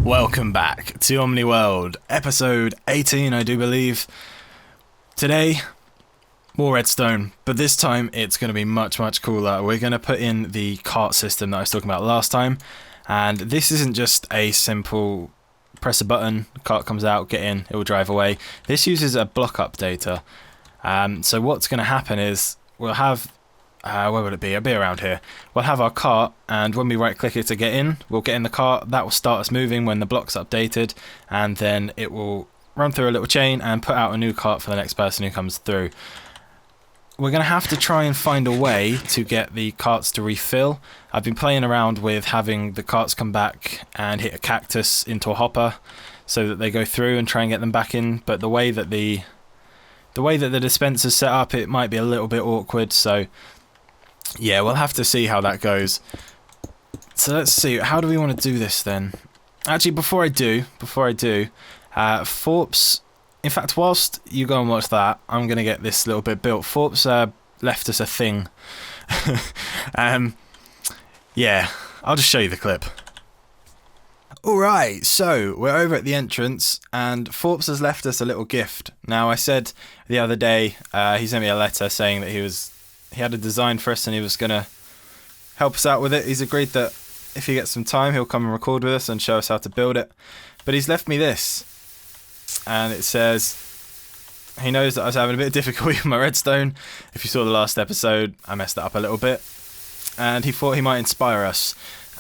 Welcome back to OmniWorld, episode 18 I do believe. Today, more redstone, but this time it's going to be much cooler. We're going to put in the cart system that I was talking about last time, and this isn't just a simple press a button, cart comes out, get in, it will drive away. This uses a block updater. So what's going to happen is we'll have where will it be? It'll be around here. We'll have our cart, and when we right click it to get in, we'll get in the cart. That will start us moving when the block's updated, and then it will run through a little chain and put out a new cart for the next person who comes through. We're going to have to try and find a way to get the carts to refill. I've been playing around with having the carts come back and hit a cactus into a hopper so that they go through and try and get them back in, but the way that the dispenser's set up, it might be a little bit awkward, so yeah, we'll have to see how that goes. So let's see, how do we want to do this then? Actually, before I do, Forps, in fact, whilst you go and watch that, I'm going to get this little bit built. Forps left us a thing. Yeah, I'll just show you the clip. Alright, so we're over at the entrance, and Forps has left us a little gift. Now, I said the other day, he sent me a letter saying that he had a design for us and he was going to help us out with it. He's agreed that if he gets some time, he'll come and record with us and show us how to build it. But he's left me this, and it says he knows that I was having a bit of difficulty with my redstone. If you saw the last episode, I messed that up a little bit, and he thought he might inspire us,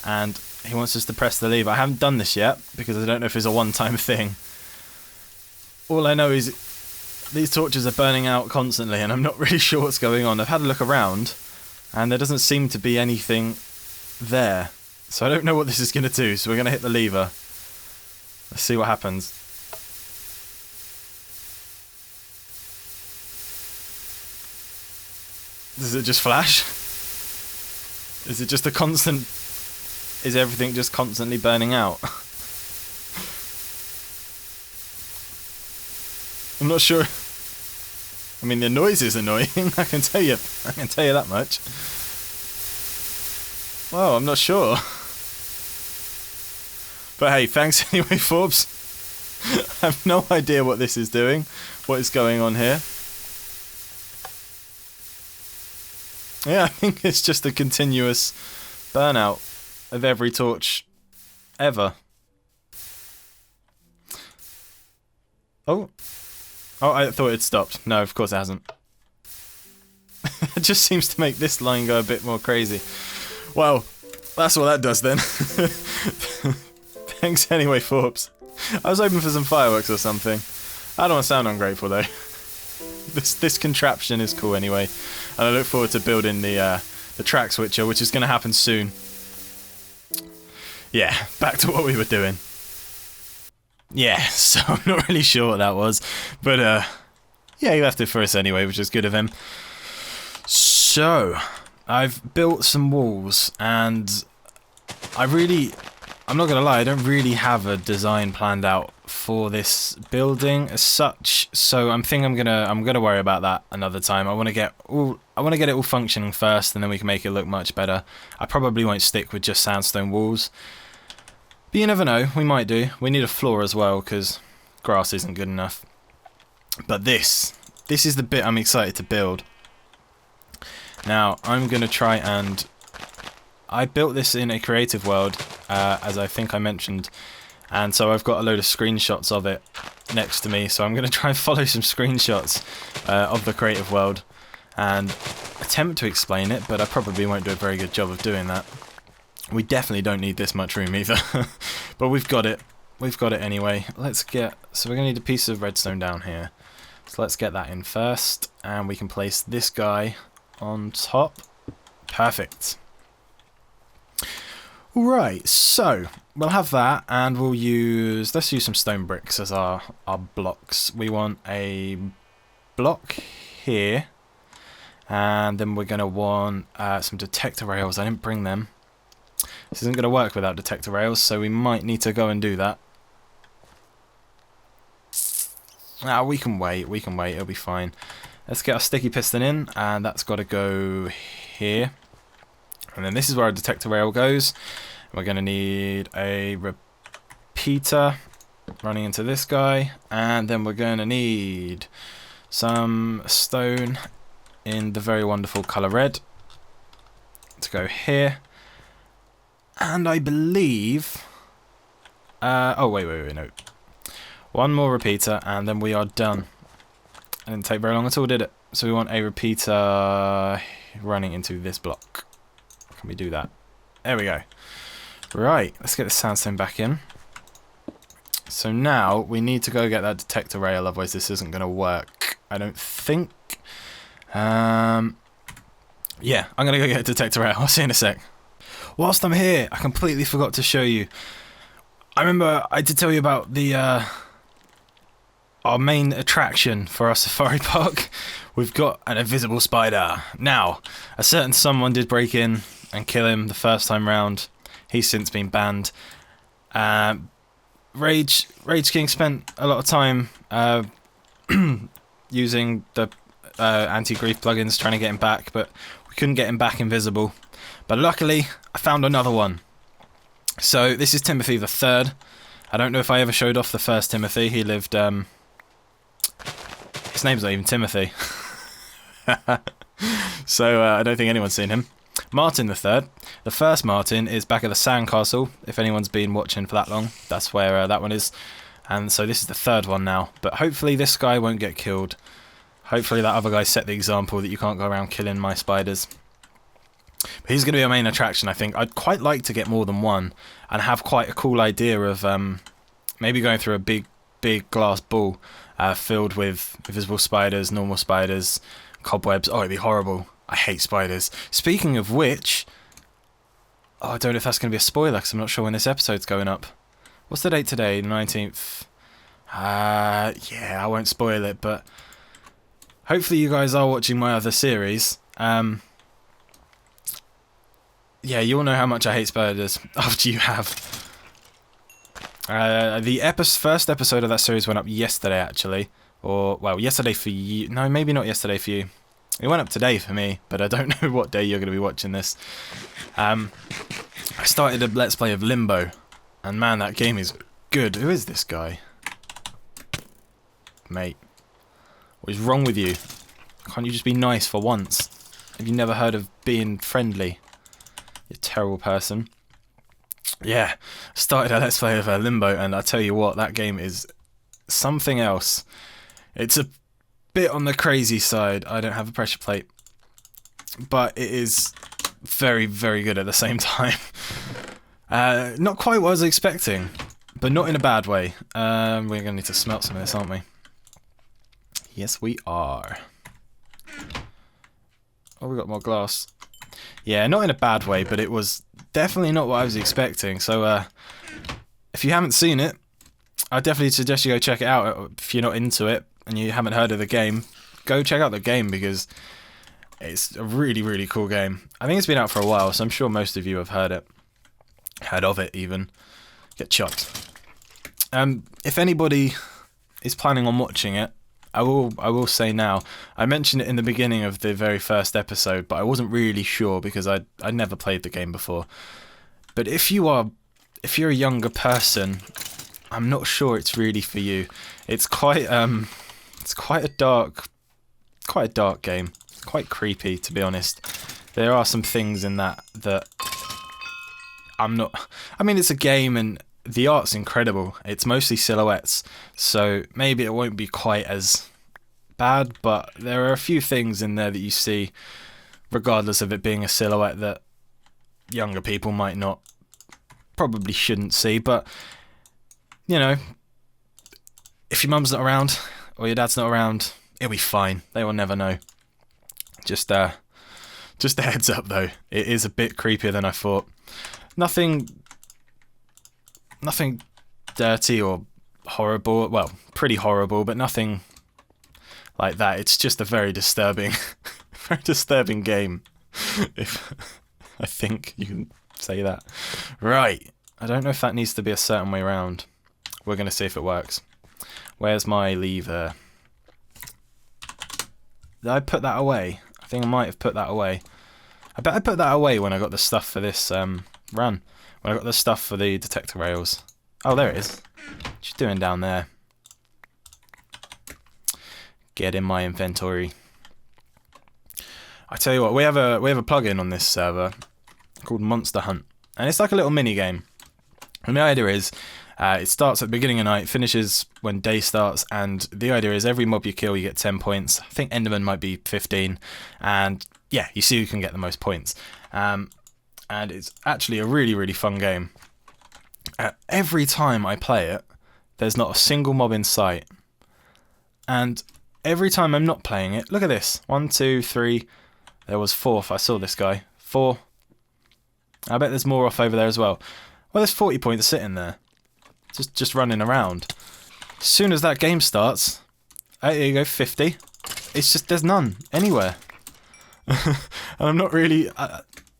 and he wants us to press the lever. I haven't done this yet because I don't know if it's a one-time thing. All I know is these torches are burning out constantly, and I'm not really sure what's going on. I've had a look around, and there doesn't seem to be anything there. So I don't know what this is going to do, so we're going to hit the lever. Let's see what happens. Does it just flash? Is it just a constant... Is everything just constantly burning out? I'm not sure. I mean, the noise is annoying. I can tell you that much. Well, I'm not sure. But hey, thanks anyway, Forbes. I have no idea what this is doing, what is going on here. Yeah, I think it's just a continuous burnout of every torch ever. Oh, I thought it stopped. No, of course it hasn't. It just seems to make this line go a bit more crazy. Well, that's what that does then. Thanks anyway, Forbes. I was hoping for some fireworks or something. I don't want to sound ungrateful though. This contraption is cool anyway, and I look forward to building the track switcher, which is going to happen soon. Yeah, back to what we were doing. Yeah, so I'm not really sure what that was, but yeah, he left it for us anyway, which is good of him. So, I've built some walls, and I'm not gonna lie, I don't really have a design planned out for this building as such, so I'm gonna worry about that another time. I want to get it all functioning first, and then we can make it look much better. I probably won't stick with just sandstone walls, but you never know, we might do. We need a floor as well, because grass isn't good enough. But this is the bit I'm excited to build. Now, I'm going to try and... I built this in a creative world, as I think I mentioned, and so I've got a load of screenshots of it next to me, so I'm going to try and follow some screenshots of the creative world and attempt to explain it, but I probably won't do a very good job of doing that. We definitely don't need this much room either, but we've got it. We've got it anyway. So we're going to need a piece of redstone down here. So let's get that in first, and we can place this guy on top. Perfect. Alright, so we'll have that, and let's use some stone bricks as our blocks. We want a block here, and then we're going to want some detector rails. I didn't bring them. This isn't going to work without detector rails, so we might need to go and do that. We can wait, it'll be fine. Let's get our sticky piston in, and that's got to go here. And then this is where our detector rail goes. We're going to need a repeater running into this guy, and then we're going to need some stone in the very wonderful colour red to go here. And I believe... oh, wait, no. One more repeater, and then we are done. It didn't take very long at all, did it? So we want a repeater running into this block. Can we do that? There we go. Right, let's get the sandstone back in. So now we need to go get that detector rail, otherwise this isn't going to work, I don't think. Yeah, I'm going to go get a detector rail. I'll see you in a sec. Whilst I'm here, I completely forgot to show you. I remember I did tell you about the our main attraction for our safari park. We've got an invisible spider. Now, a certain someone did break in and kill him the first time round. He's since been banned. Rage King spent a lot of time using the anti-grief plugins trying to get him back, but we couldn't get him back invisible. But luckily, I found another one. So this is Timothy the Third. I don't know if I ever showed off the first Timothy. He lived... his name's not even Timothy. So I don't think anyone's seen him. Martin the Third. The first Martin is back at the sandcastle. If anyone's been watching for that long, that's where that one is. And so this is the third one now. But hopefully this guy won't get killed. Hopefully that other guy set the example that you can't go around killing my spiders. But he's going to be our main attraction, I think. I'd quite like to get more than one and have quite a cool idea of maybe going through a big glass ball filled with invisible spiders, normal spiders, cobwebs. Oh, it'd be horrible. I hate spiders. Speaking of which, oh, I don't know if that's going to be a spoiler because I'm not sure when this episode's going up. What's the date today? 19th. Yeah, I won't spoil it, but hopefully you guys are watching my other series. Yeah, you'll know how much I hate spiders after you have. The first episode of that series went up yesterday, actually. Or, well, yesterday for you. No, maybe not yesterday for you. It went up today for me, but I don't know what day you're going to be watching this. I started a Let's Play of Limbo, and man, that game is good. Who is this guy? Mate, what is wrong with you? Can't you just be nice for once? Have you never heard of being friendly? You terrible person. Yeah, started a Let's Play of Limbo, and I tell you what, that game is something else. It's a bit on the crazy side. I don't have a pressure plate, but it is very, very good at the same time. Not quite what I was expecting, but not in a bad way. We're going to need to smelt some of this, aren't we? Yes, we are. Oh, we got more glass. Yeah, not in a bad way, but it was definitely not what I was expecting. So, if you haven't seen it, I definitely suggest you go check it out. If you're not into it and you haven't heard of the game, go check out the game because it's a really, really cool game. I think it's been out for a while, so I'm sure most of you have heard it. Heard of it, even. Get chopped. If anybody is planning on watching it, I will say now, I mentioned it in the beginning of the very first episode, but I wasn't really sure because I'd never played the game before. But if you're a younger person, I'm not sure it's really for you. It's quite a dark game. Quite creepy, to be honest. There are some things in that I'm not... I mean, it's a game and the art's incredible. It's mostly silhouettes, so maybe it won't be quite as bad, but there are a few things in there that you see, regardless of it being a silhouette, that younger people might not, probably shouldn't see, but, you know, if your mum's not around, or your dad's not around, it'll be fine. They will never know. Just a heads up, though. It is a bit creepier than I thought. Nothing dirty or horrible. Well, pretty horrible, but nothing like that. It's just a very disturbing, very disturbing game. If I think you can say that. Right. I don't know if that needs to be a certain way around. We're going to see if it works. Where's my lever? Did I put that away? I think I might have put that away. I bet I put that away when I got the stuff for this run. When I got the stuff for the detector rails. Oh, there it is. What you doing down there? Get in my inventory. I tell you what, we have a plugin on this server called Monster Hunt, and it's like a little mini game. And the idea is, it starts at the beginning of night, finishes when day starts, and the idea is every mob you kill, you get 10 points. I think Enderman might be 15, and yeah, you see who can get the most points. And it's actually a really, really fun game. Every time I play it, there's not a single mob in sight. And every time I'm not playing it, look at this. 1, 2, 3. There was 4th. I saw this guy. 4. I bet there's more off over there as well. Well, there's 40 points sitting there. Just running around. As soon as that game starts, there you go, 50. It's just, there's none anywhere. And I'm not really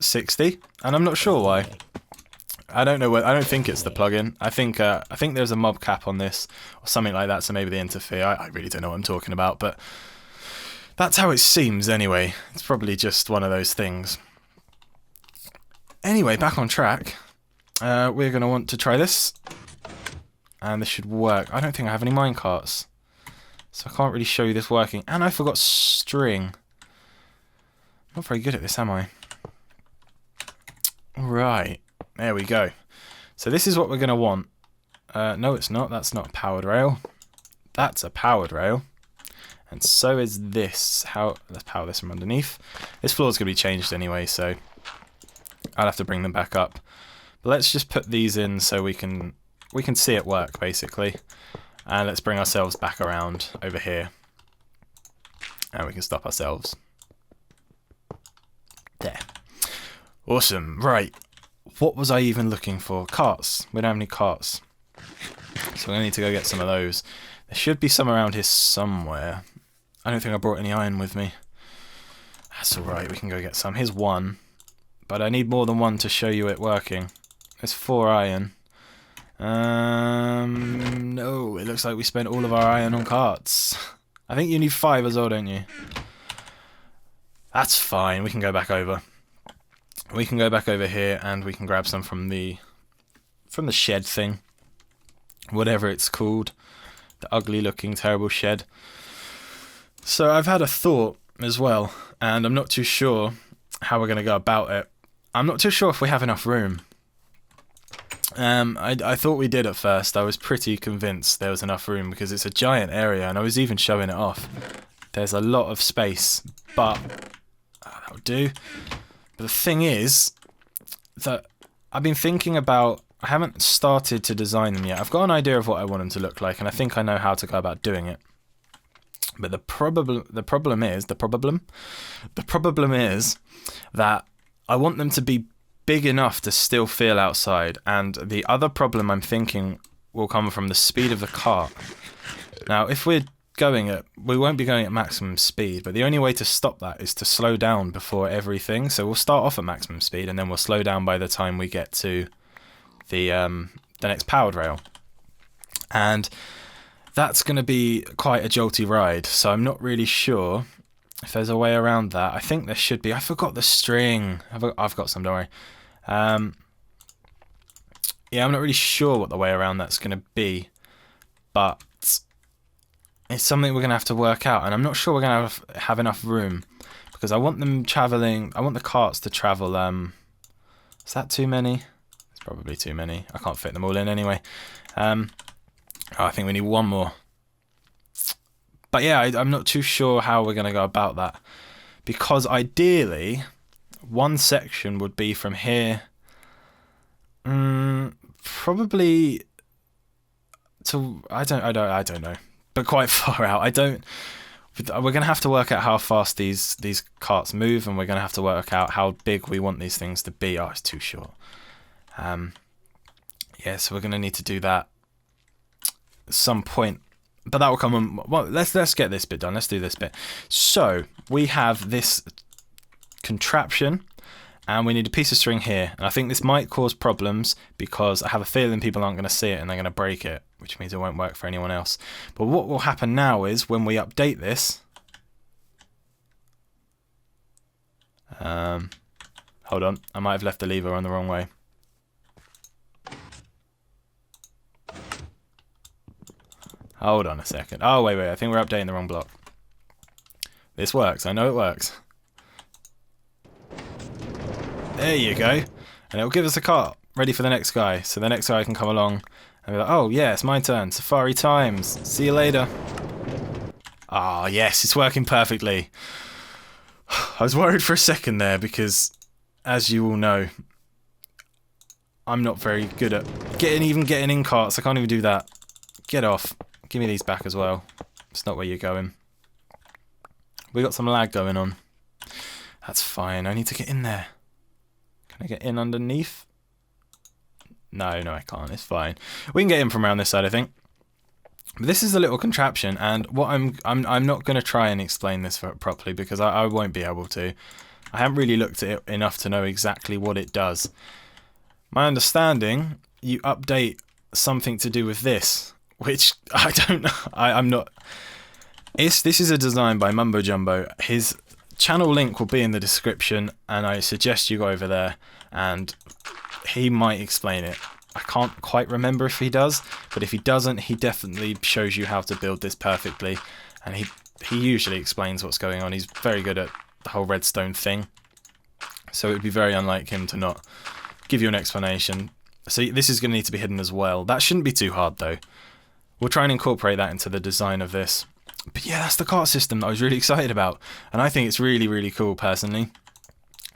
60, and I'm not sure why. I don't know. I don't think it's the plugin. I think there's a mob cap on this or something like that. So maybe they interfere. I really don't know what I'm talking about, but that's how it seems anyway. It's probably just one of those things. Anyway, back on track. We're going to want to try this. And this should work. I don't think I have any minecarts. So I can't really show you this working. And I forgot string. Not very good at this, am I? Right. There we go. So this is what we're going to want. No, it's not. That's not a powered rail. That's a powered rail. And so is this. Let's power this from underneath. This floor's going to be changed anyway, so I'll have to bring them back up. But let's just put these in so we can see it work, basically. And let's bring ourselves back around over here. And we can stop ourselves. There. Awesome. Right. What was I even looking for? Carts. We don't have any carts. So we're going to need to go get some of those. There should be some around here somewhere. I don't think I brought any iron with me. That's alright, we can go get some. Here's 1. But I need more than 1 to show you it working. There's 4 iron. No, it looks like we spent all of our iron on carts. I think you need 5 as well, don't you? That's fine, we can go back over. We can go back over here and we can grab some from the shed thing. Whatever it's called. The ugly looking terrible shed. So I've had a thought as well, and I'm not too sure how we're going to go about it. I'm not too sure if we have enough room. I thought we did at first. I was pretty convinced there was enough room because it's a giant area, and I was even showing it off. There's a lot of space, but that'll do. But the thing is that I've been thinking about, I haven't started to design them yet. I've got an idea of what I want them to look like, and I think I know how to go about doing it. But the problem is that I want them to be big enough to still feel outside, and the other problem I'm thinking will come from the speed of the cart. Now, if we won't be going at maximum speed, but the only way to stop that is to slow down before everything. So we'll start off at maximum speed, and then we'll slow down by the time we get to the next powered rail. And that's going to be quite a jolty ride, so I'm not really sure if there's a way around that. I think there should be. I forgot the string. I've got some, don't worry. Yeah, I'm not really sure what the way around that's going to be, but it's something we're going to have to work out, and I'm not sure we're going to have enough room, because I want them travelling, I want the carts to travel, is that too many? It's probably too many. I can't fit them all in anyway. I think we need 1 more. But yeah, I'm not too sure how we're going to go about that, because ideally, 1 section would be from here, probably to, I don't know. But quite far out. We're going to have to work out how fast these carts move, and we're going to have to work out how big we want these things to be. Oh, it's too short. Yeah, so we're going to need to do that at some point. But that will come on. Well, let's get this bit done. Let's do this bit. So we have this contraption, and we need a piece of string here. And I think this might cause problems because I have a feeling people aren't going to see it and they're going to break it, which means it won't work for anyone else. But what will happen now is when we update this, hold on, I might have left the lever on the wrong way. Hold on a second. Oh, wait, I think we're updating the wrong block. This works. I know it works. There you go. And it'll give us a cart ready for the next guy. So the next guy can come along and be like, oh, yeah, it's my turn. Safari times. See you later. Ah, yes, it's working perfectly. I was worried for a second there because, as you all know, I'm not very good at even getting in carts. I can't even do that. Get off. Give me these back as well. It's not where you're going. We got some lag going on. That's fine. I need to get in there. Can I get in underneath? No, I can't. It's fine. We can get in from around this side, I think. But this is a little contraption, and what I'm not going to try and explain this properly because I won't be able to. I haven't really looked at it enough to know exactly what it does. My understanding, you update something to do with this, which I don't know. I'm not. This is a design by Mumbo Jumbo. His channel link will be in the description, and I suggest you go over there, and he might explain it. I can't quite remember if he does, but if he doesn't, he definitely shows you how to build this perfectly, and he usually explains what's going on. He's very good at the whole redstone thing, so it would be very unlike him to not give you an explanation. So this is going to need to be hidden as well. That shouldn't be too hard though. We'll try and incorporate that into the design of this. But yeah, that's the cart system that I was really excited about, and I think it's really, really cool personally.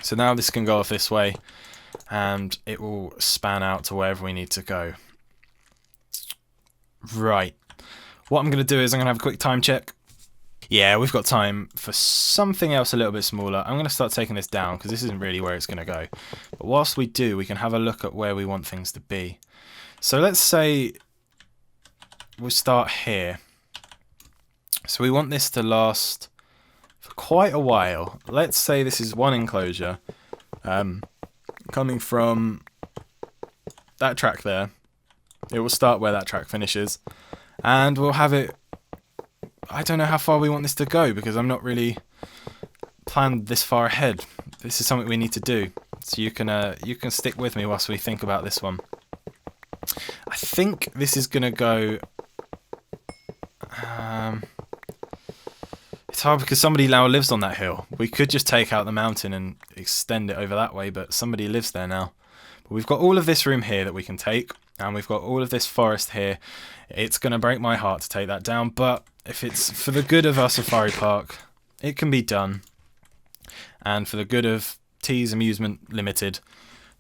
So now this can go off this way, and it will span out to wherever we need to go. Right. What I'm going to do is I'm going to have a quick time check. Yeah, we've got time for something else a little bit smaller. I'm going to start taking this down because this isn't really where it's going to go. But whilst we do, we can have a look at where we want things to be. So let's say we'll start here. So we want this to last for quite a while. Let's say this is one enclosure coming from that track there. It will start where that track finishes, and we'll have it. I don't know how far we want this to go because I'm not really planned this far ahead. This is something we need to do, so you can stick with me whilst we think about this one. I think this is gonna go. It's hard because somebody now lives on that hill. We could just take out the mountain and extend it over that way, but somebody lives there now. But we've got all of this room here that we can take, and we've got all of this forest here. It's going to break my heart to take that down, but if it's for the good of our safari park, it can be done. And for the good of T's Amusement Limited,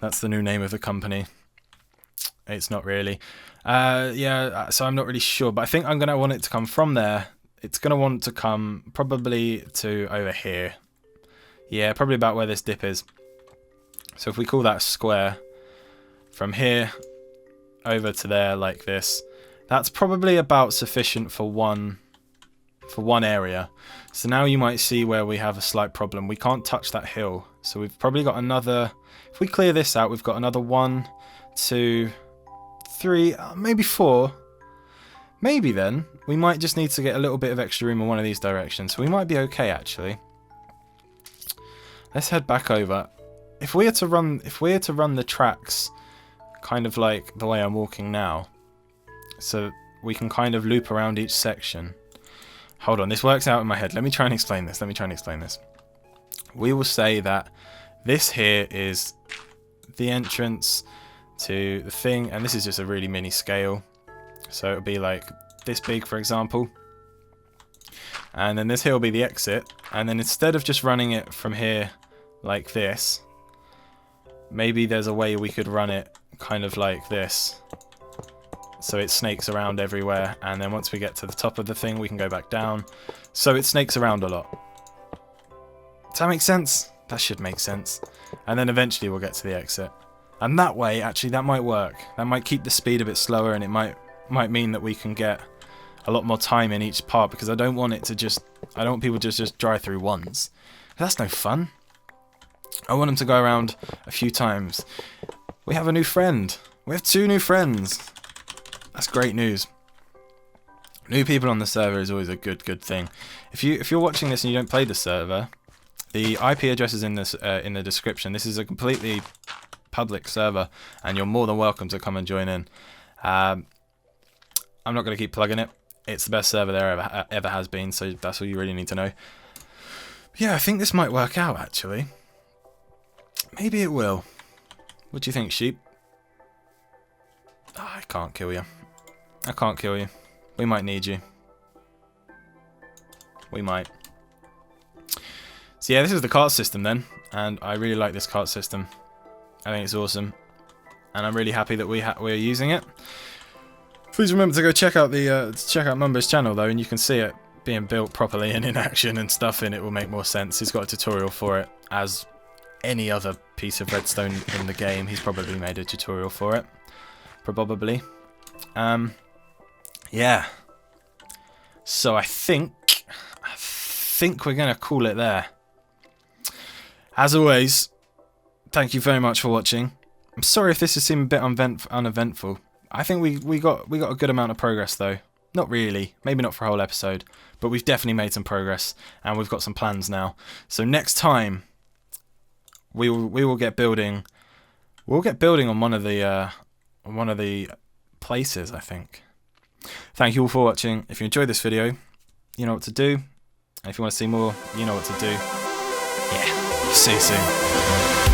that's the new name of the company. It's not really. Yeah, so I'm not really sure, but I think I'm going to want it to come from there. It's going to want to come probably to over here. Yeah, probably about where this dip is. So if we call that square, from here over to there like this, that's probably about sufficient for one area. So now you might see where we have a slight problem. We can't touch that hill. So we've probably got another, if we clear this out, we've got another 1, 2, 3, maybe 4. Maybe then we might just need to get a little bit of extra room in one of these directions. So we might be okay actually. Let's head back over. If we are to run the tracks kind of like the way I'm walking now, so we can kind of loop around each section. Hold on, this works out in my head. Let me try and explain this. We will say that this here is the entrance to the thing, and this is just a really mini scale. So it'll be like this big, for example. And then this here will be the exit. And then instead of just running it from here like this, maybe there's a way we could run it kind of like this. So it snakes around everywhere. And then once we get to the top of the thing, we can go back down. So it snakes around a lot. Does that make sense? That should make sense. And then eventually we'll get to the exit. And that way, actually, that might work. That might keep the speed a bit slower, and it might mean that we can get a lot more time in each part, because I don't want people to just drive through once. That's no fun. I want them to go around a few times. We have a new friend. We have 2 new friends. That's great news. New people on the server is always a good thing. If you're watching this and you don't play the server, the IP address is in the description. This is a completely public server, and you're more than welcome to come and join in. I'm not going to keep plugging it. It's the best server there ever has been, so that's all you really need to know. Yeah, I think this might work out, actually. Maybe it will. What do you think, sheep? Oh, I can't kill you. I can't kill you. We might need you. We might. So yeah, this is the cart system then, and I really like this cart system. I think it's awesome, and I'm really happy that we're using it. Please remember to go check out Mumbo's channel though, and you can see it being built properly and in action and stuff, and it will make more sense. He's got a tutorial for it, as any other piece of redstone in the game. He's probably made a tutorial for it, probably. Yeah. So I think we're gonna call it there. As always, thank you very much for watching. I'm sorry if this has seemed a bit uneventful. I think we got a good amount of progress though. Not really, maybe not for a whole episode, but we've definitely made some progress, and we've got some plans now. So next time, we will get building. We'll get building on one of the places, I think. Thank you all for watching. If you enjoyed this video, you know what to do. And if you want to see more, you know what to do. Yeah, see you soon.